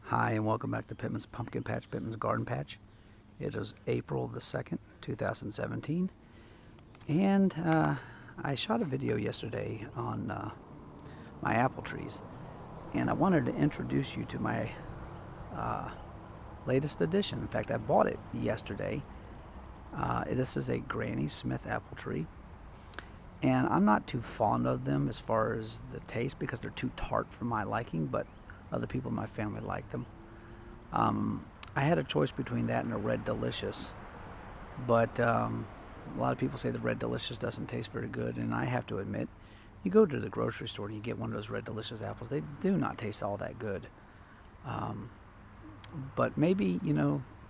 Hi, and welcome back to Pittman's Pumpkin Patch, Pittman's Garden Patch. It is April the 2nd, 2017, and I shot a video yesterday on my apple trees, and I wanted to introduce you to my latest addition. In fact, I bought it yesterday. This is a Granny Smith apple tree, and I'm not too fond of them as far as the taste because they're too tart for my liking, but other people in my family like them. I had a choice between that and a Red Delicious, but a lot of people say the Red Delicious doesn't taste very good, and I have to admit, you go to the grocery store and you get one of those Red Delicious apples, they do not taste all that good. But maybe,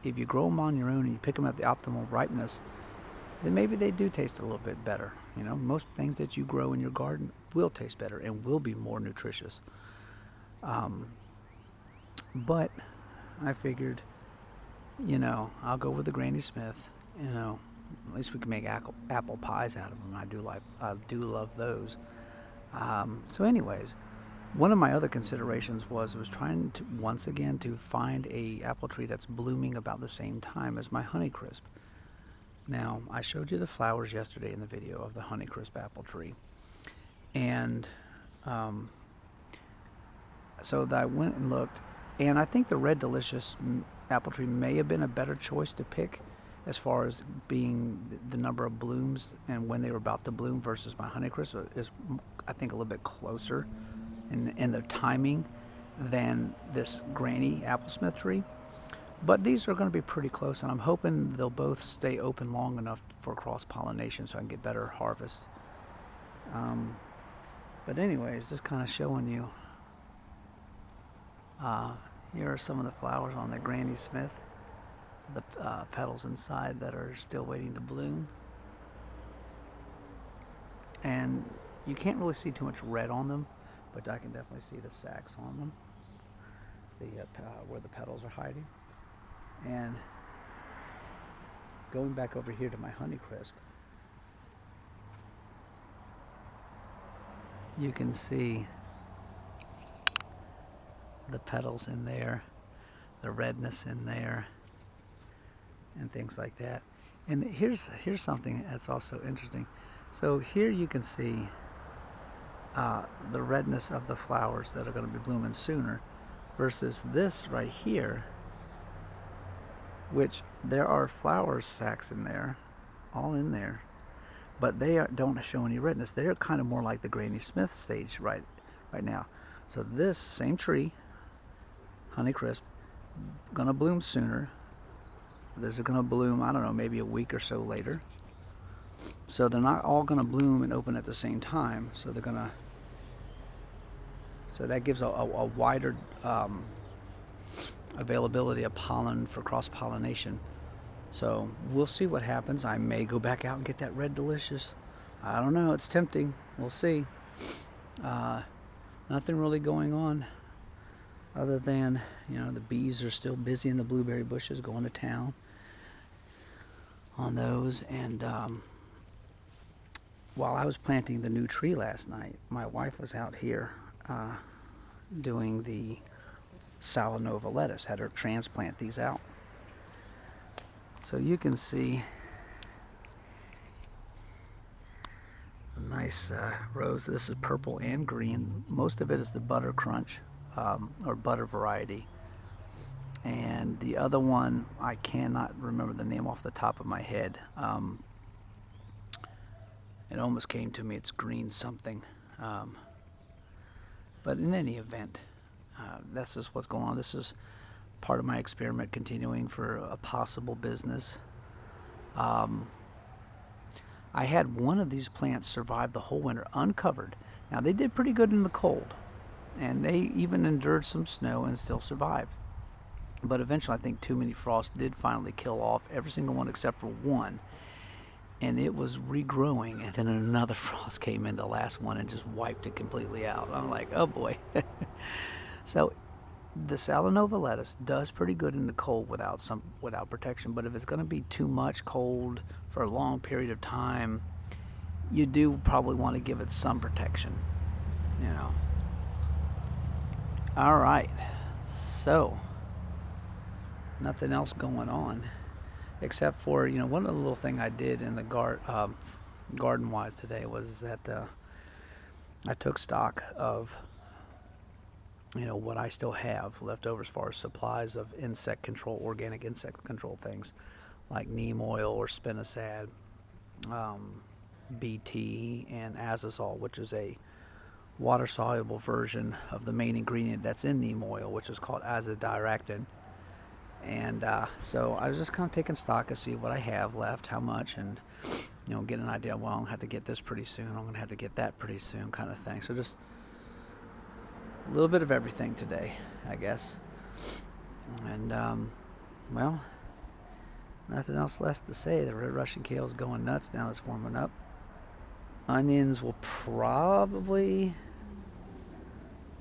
if you grow them on your own and you pick them at the optimal ripeness, then maybe they do taste a little bit better. Most things that you grow in your garden will taste better and will be more nutritious. But I figured, I'll go with the Granny Smith. At least we can make apple pies out of them. I do love those. So anyways, one of my other considerations was trying to once again to find a apple tree that's blooming about the same time as my Honeycrisp. Now, I showed you the flowers yesterday in the video of the Honeycrisp apple tree, and so that I went and looked, and I think the Red Delicious apple tree may have been a better choice to pick as far as being the number of blooms and when they were about to bloom versus my Honeycrisp is, I think, a little bit closer in the timing than this Granny Applesmith tree. But these are going to be pretty close, and I'm hoping they'll both stay open long enough for cross-pollination so I can get better harvests. But anyways, just kind of showing you. Here are some of the flowers on the Granny Smith, the petals inside that are still waiting to bloom. And you can't really see too much red on them, but I can definitely see the sacs on them, where the petals are hiding. And going back over here to my Honeycrisp, you can see the petals in there, the redness in there, and things like that. And here's something that's also interesting. So here you can see the redness of the flowers that are going to be blooming sooner versus this right here, which there are flower sacs in there, all in there, but they don't show any redness. They're kind of more like the Granny Smith stage right now. So this same tree, Honeycrisp, gonna bloom sooner. This is gonna bloom, I don't know, maybe a week or so later. So they're not all gonna bloom and open at the same time. So that gives a wider availability of pollen for cross-pollination. So we'll see what happens. I may go back out and get that Red Delicious. I don't know, it's tempting. We'll see. Nothing really going on other than, the bees are still busy in the blueberry bushes going to town on those. And while I was planting the new tree last night, my wife was out here doing the Salanova lettuce, had her transplant these out. So you can see a nice rose. This is purple and green. Most of it is the Butter Crunch or butter variety. And the other one, I cannot remember the name off the top of my head. It almost came to me, it's green something. But in any event, that's just what's going on. This is part of my experiment continuing for a possible business. I had one of these plants survive the whole winter uncovered. Now they did pretty good in the cold, and they even endured some snow and still survived. But eventually I think too many frosts did finally kill off every single one except for one. And it was regrowing, and then another frost came in, the last one, and just wiped it completely out. I'm like, oh boy. So the Salanova lettuce does pretty good in the cold without protection, but if it's going to be too much cold for a long period of time, you do probably want to give it some protection. All right, so nothing else going on except for, one of the little thing I did in the garden wise today was that I took stock of what I still have left over as far as supplies of insect control, organic insect control things like neem oil or spinosad, BT, and azazole, which is a water soluble version of the main ingredient that's in neem oil, which is called azadirachtin. And so I was just kind of taking stock to see what I have left, how much, and get an idea. Well, I'm gonna have to get this pretty soon. I'm gonna have to get that pretty soon, kind of thing. So just a little bit of everything today, I guess. And well, nothing else left to say. The red Russian kale is going nuts now. It's warming up. Onions will probably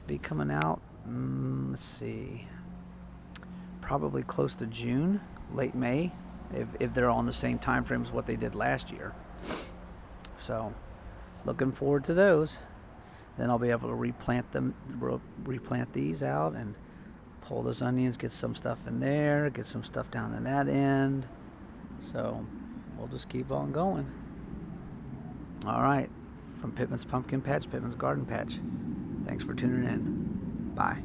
be coming out. Let's see. Probably close to June, late May, if they're on the same time frame as what they did last year. So, looking forward to those. Then I'll be able to replant these out and pull those onions, get some stuff in there, get some stuff down in that end. So, we'll just keep on going. All right, from Pittman's Pumpkin Patch, Pittman's Garden Patch. Thanks for tuning in. Bye.